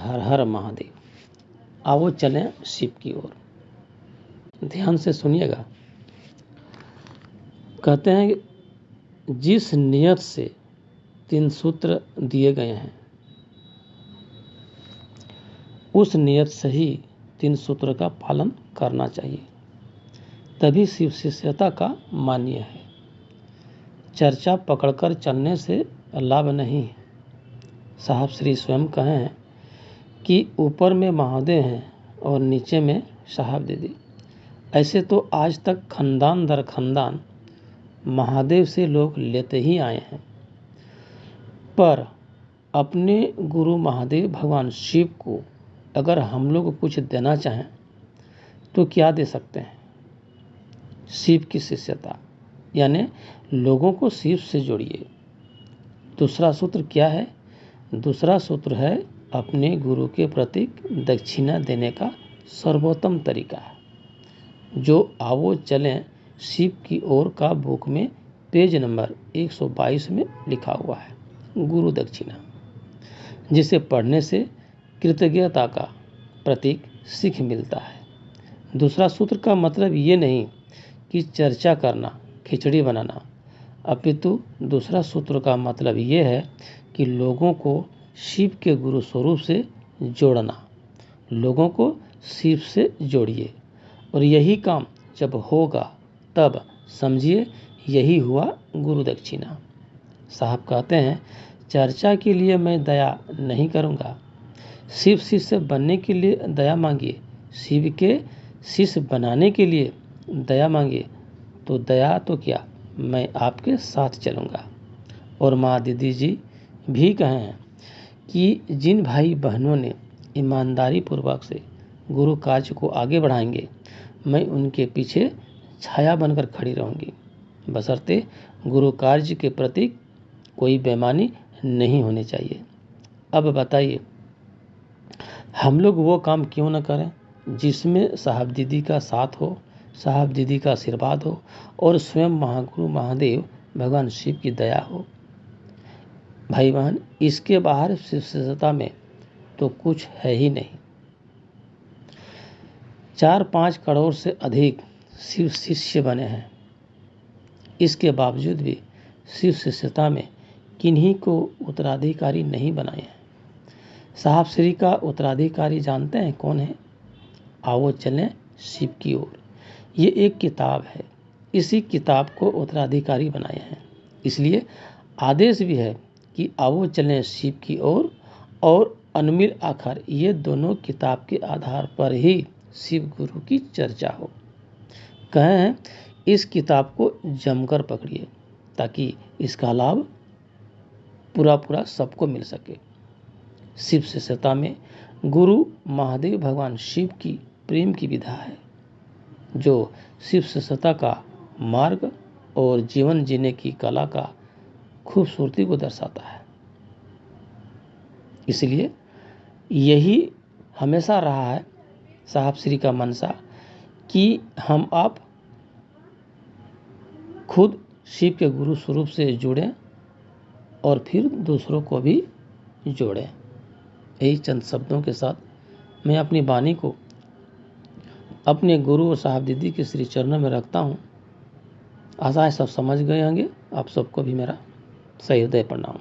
हर हर महादेव। आओ चलें शिव की ओर। ध्यान से सुनिएगा। कहते हैं कि जिस नियत से 3 सूत्र दिए गए हैं उस नियत से ही 3 सूत्र का पालन करना चाहिए, तभी शिव शिष्यता का मान्य है। चर्चा पकड़कर चलने से लाभ नहीं है। साहब श्री स्वयं कहे हैं कि ऊपर में महादेव हैं और नीचे में साहब दीदी। ऐसे तो आज तक खानदान दर खानदान महादेव से लोग लेते ही आए हैं, पर अपने गुरु महादेव भगवान शिव को अगर हम लोग कुछ देना चाहें तो क्या दे सकते हैं? शिव की शिष्यता, यानी लोगों को शिव से जोड़िए। दूसरा सूत्र क्या है? दूसरा सूत्र है अपने गुरु के प्रति दक्षिणा देने का सर्वोत्तम तरीका है, जो आओ चलें शिव की ओर का बुक में पेज नंबर 122 में लिखा हुआ है, गुरु दक्षिणा, जिसे पढ़ने से कृतज्ञता का प्रतीक सीख मिलता है। दूसरा सूत्र का मतलब ये नहीं कि चर्चा करना, खिचड़ी बनाना, अपितु दूसरा सूत्र का मतलब ये है कि लोगों को शिव के गुरु स्वरूप से जोड़ना। लोगों को शिव से जोड़िए, और यही काम जब होगा तब समझिए यही हुआ गुरु दक्षिणा। साहब कहते हैं, चर्चा के लिए मैं दया नहीं करूँगा, शिव शिष्य बनने के लिए दया मांगिए, शिव के शिष्य बनाने के लिए दया मांगिए, तो दया तो क्या, मैं आपके साथ चलूँगा। और माँ दीदी जी भी कहे हैं कि जिन भाई बहनों ने ईमानदारी पूर्वक से गुरु कार्य को आगे बढ़ाएंगे, मैं उनके पीछे छाया बनकर खड़ी रहूँगी, बशर्ते गुरु कार्य के प्रति कोई बेईमानी नहीं होनी चाहिए। अब बताइए, हम लोग वो काम क्यों न करें जिसमें साहब दीदी का साथ हो, साहब दीदी का आशीर्वाद हो और स्वयं महागुरु महादेव भगवान शिव की दया हो। भाई बहन, इसके बाहर शिष्यता में तो कुछ है ही नहीं। 4-5 करोड़ से अधिक शिव शिष्य बने हैं, इसके बावजूद भी शिव शिष्यता में किन्हीं को उत्तराधिकारी नहीं बनाए हैं। साहब श्री का उत्तराधिकारी जानते हैं कौन है? आओ चलें शिव की ओर। ये एक किताब है, इसी किताब को उत्तराधिकारी बनाए हैं, इसलिए आदेश भी है कि आओ चलें शिव की ओर और अनमिल आखर, ये दोनों किताब के आधार पर ही शिव गुरु की चर्चा हो। कहे हैं इस किताब को जमकर पकड़िए ताकि इसका लाभ पूरा सबको मिल सके। शिव शिष्यता में गुरु महादेव भगवान शिव की प्रेम की विधा है, जो शिव शिष्यता का मार्ग और जीवन जीने की कला का खूबसूरती को दर्शाता है। इसलिए यही हमेशा रहा है साहब श्री का मनसा कि हम आप खुद शिव के गुरु स्वरूप से जुड़ें और फिर दूसरों को भी जोड़ें। यही चंद शब्दों के साथ मैं अपनी वाणी को अपने गुरु और साहब दीदी के श्री चरणों में रखता हूँ। आशा है सब समझ गए होंगे। आप सबको भी मेरा सही हृदय प्रणाम।